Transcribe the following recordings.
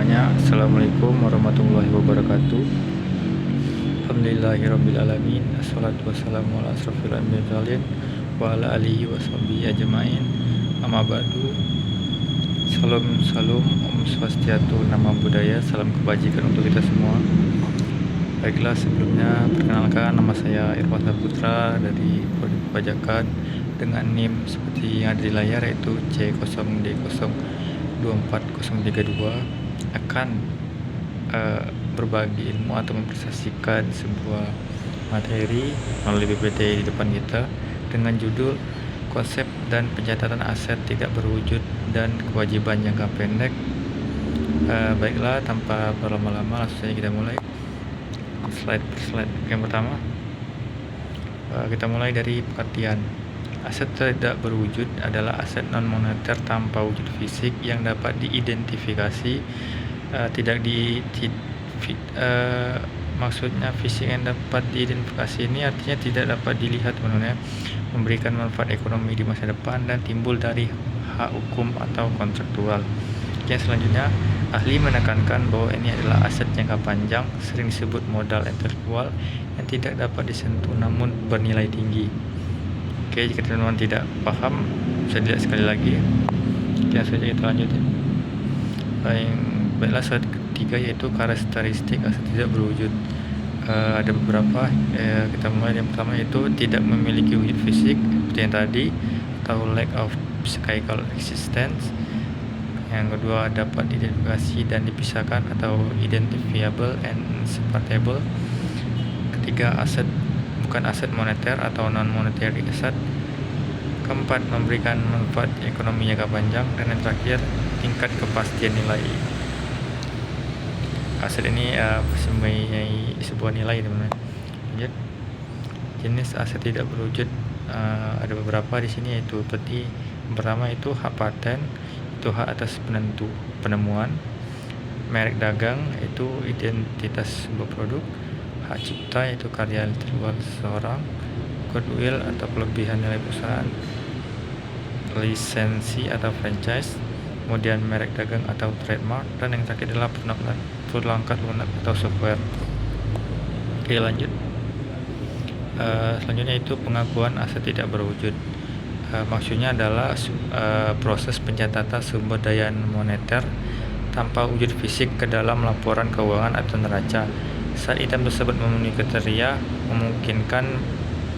semuanya. Assalamualaikum warahmatullahi wabarakatuh. Alhamdulillahirrabbilalamin. Assalatu wassalamu ala asrofil anbiya'i wal mursalin wa ala alihi wa sahbihi ajma'in. Amma ba'du. Salam, Om Swastiastu, Namo Buddhaya, salam kebajikan untuk kita semua. Baiklah, sebelumnya perkenalkan, nama saya Irfan Saputra dari Prodi Perpajakan dengan NIM seperti yang ada di layar, yaitu C0D024032, akan berbagi ilmu atau mempresentasikan sebuah materi melalui PPT di depan kita dengan judul konsep dan pencatatan aset tidak berwujud dan kewajiban jangka pendek. Baiklah, tanpa berlama-lama langsung saja kita mulai. Slide yang pertama, kita mulai dari pengertian. Aset tidak berwujud adalah aset non moneter tanpa wujud fisik yang dapat diidentifikasi. Maksudnya fisik yang dapat diidentifikasi ini artinya tidak dapat dilihat sebenarnya, memberikan manfaat ekonomi di masa depan dan timbul dari hak hukum atau kontraktual. Yang selanjutnya, ahli menekankan bahwa ini adalah aset jangka panjang, sering disebut modal intelektual yang tidak dapat disentuh namun bernilai tinggi. Oke, jika teman-teman tidak paham bisa dilihat sekali lagi. Langsung saja kita lanjut. Baiklah, slide ketiga yaitu karakteristik aset tidak berwujud. Ada beberapa. Kita mulai yang pertama yaitu tidak memiliki wujud fisik seperti yang tadi, atau lack of physical existence. Yang kedua, dapat diidentifikasi dan dipisahkan atau identifiable and separable. Ketiga, aset bukan aset moneter atau non monetary asset. Keempat, memberikan manfaat ekonomi jangka panjang. Dan yang terakhir, tingkat kepastian nilai. Aset ini mempunyai sebuah nilai, teman-teman. Jenis aset tidak berwujud ada beberapa di sini, yaitu seperti yang pertama itu hak paten, itu hak atas penemuan. Merek dagang itu identitas sebuah produk. Hak cipta yaitu karya intelektual seseorang. Goodwill atau kelebihan nilai perusahaan. Lisensi atau franchise. Kemudian merek dagang atau trademark. Dan yang terakhir adalah perangkat lunak atau software. Oke, lanjut. Selanjutnya itu pengakuan aset tidak berwujud. Maksudnya adalah proses pencatatan sumber daya moneter tanpa wujud fisik ke dalam laporan keuangan atau neraca. Saat item tersebut memenuhi kriteria,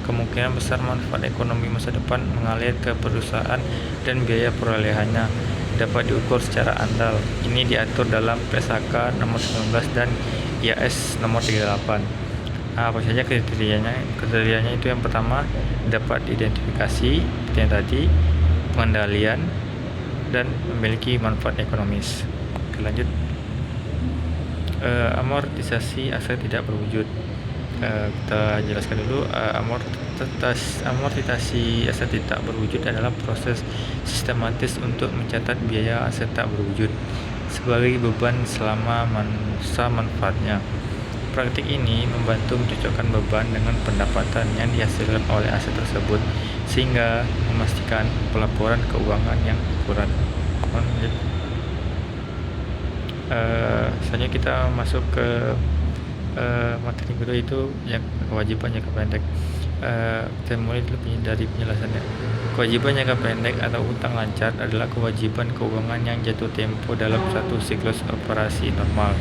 kemungkinan besar manfaat ekonomi masa depan mengalir ke perusahaan dan biaya perolehannya dapat diukur secara andal. Ini diatur dalam PSAK nomor 19 dan IAS nomor 38. Apa saja kriterianya? Kriterianya itu yang pertama, dapat diidentifikasi seperti yang tadi, pengendalian, dan memiliki manfaat ekonomis. Oke, lanjut. Amortisasi aset tidak berwujud. Kita jelaskan dulu. Amortisasi aset tidak berwujud adalah proses sistematis untuk mencatat biaya aset tak berwujud sebagai beban selama masa manfaatnya. Praktik ini membantu mencocokkan beban dengan pendapatan yang dihasilkan oleh aset tersebut sehingga memastikan pelaporan keuangan yang akurat. Selanjutnya kita masuk ke materi kedua, itu yang kewajiban jangka pendek. Kita mulai dulu dari penjelasannya. Kewajiban jangka pendek atau utang lancar adalah kewajiban keuangan yang jatuh tempo dalam satu siklus operasi normal.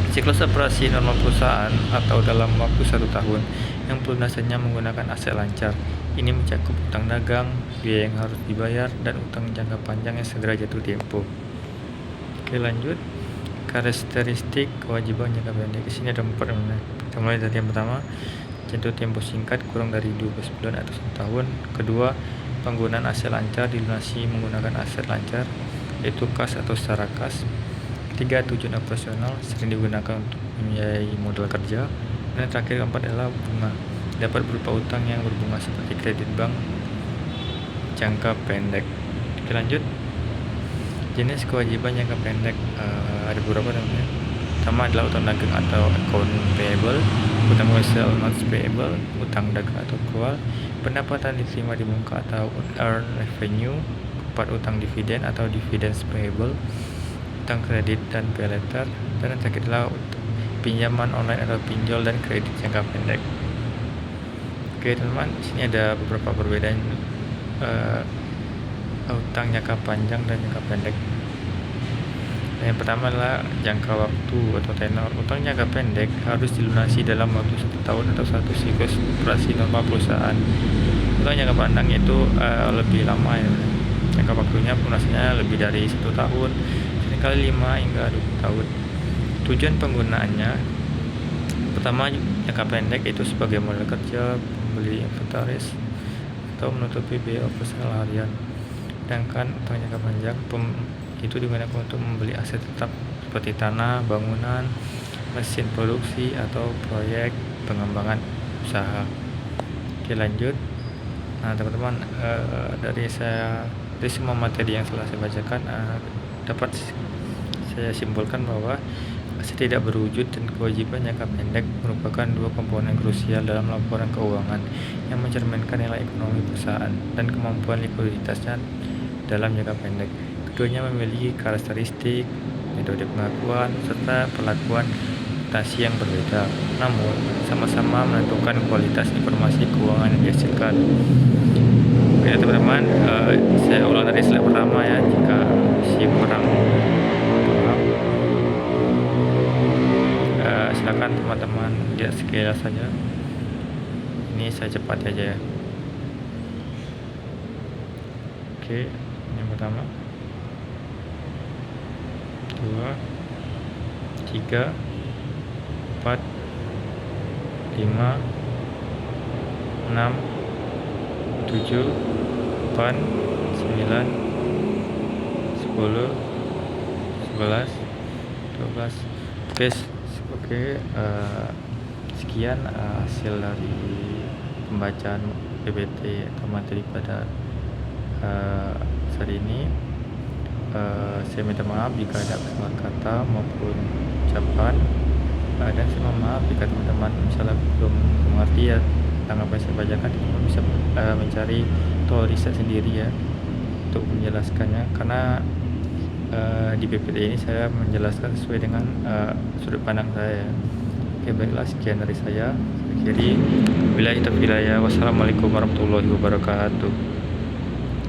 Siklus operasi normal perusahaan atau dalam waktu 1 tahun yang pelunasannya menggunakan aset lancar. Ini mencakup utang dagang, biaya yang harus dibayar, dan utang jangka panjang yang segera jatuh tempo. Oke, lanjut. Karakteristik kewajiban jangka pendek. Di sini ada 4. Kita mulai dari yang pertama, jatuh tempo singkat kurang dari 12 bulan atau 1 tahun. Kedua, penggunaan aset lancar dilunasi menggunakan aset lancar, yaitu kas atau secara kas. Ketiga, tujuan operasional sering digunakan untuk membiayai modal kerja. Dan yang terakhir, keempat adalah bunga, dapat berupa utang yang berbunga seperti kredit bank jangka pendek. Oke, lanjut. Jenis kewajiban jangka pendek ada beberapa namanya. Pertama adalah utang dagang atau account payable, utang komersial notes payable, utang dagang atau accrual, pendapatan diterima di muka atau earned revenue, utang dividen atau dividends payable, utang kredit dan pay later, dan yang terakhir adalah pinjaman online atau pinjol dan kredit jangka pendek. Oke teman-teman, di sini ada beberapa perbedaan utang jangka panjang dan jangka pendek. Yang pertama adalah jangka waktu atau tenor. Utang jangka pendek harus dilunasi dalam waktu 1 tahun atau 1 siklus operasi normal perusahaan. Utang jangka panjang itu lebih lama ya. Jangka waktunya lunasinya lebih dari 1 tahun, seringkali 5 hingga 20 tahun. Tujuan penggunaannya, pertama jangka pendek itu sebagai modal kerja, membeli inventaris, atau menutupi biaya operasional harian. Sedangkan utang jangka panjang itu digunakan untuk membeli aset tetap seperti tanah, bangunan, mesin produksi, atau proyek pengembangan usaha. Oke lanjut. Nah teman-teman, dari semua materi yang telah saya bacakan, dapat saya simpulkan bahwa aset tidak berwujud dan kewajiban jangka pendek merupakan dua komponen krusial dalam laporan keuangan yang mencerminkan nilai ekonomi perusahaan dan kemampuan likuiditasnya dalam jangka pendek. Keduanya memiliki karakteristik, metode pengakuan, serta perlakuan akuntansi yang berbeda, namun sama-sama menentukan kualitas informasi keuangan yang dihasilkan. Oke teman-teman, saya ulang dari slide pertama ya, jika masih kurang paham, silakan teman-teman lihat sekilas saja. Ini saya cepat aja ya. Oke, yang pertama 2, 3, 4, 5, 6, 7, 8, 9, 10, 11, 12. Oke, sekian hasil dari pembacaan PPT atau materi pada hari ini. Saya minta maaf jika ada kesalahan kata maupun ucapan, dan saya mohon maaf jika teman-teman misalnya belum mengerti ya tentang apa yang saya bacakan. Teman bisa mencari atau riset sendiri ya untuk menjelaskannya, karena di PPT ini saya menjelaskan sesuai dengan sudut pandang saya. Oke baiklah, sekian dari saya. Akhiri, wassalamualaikum warahmatullahi wabarakatuh.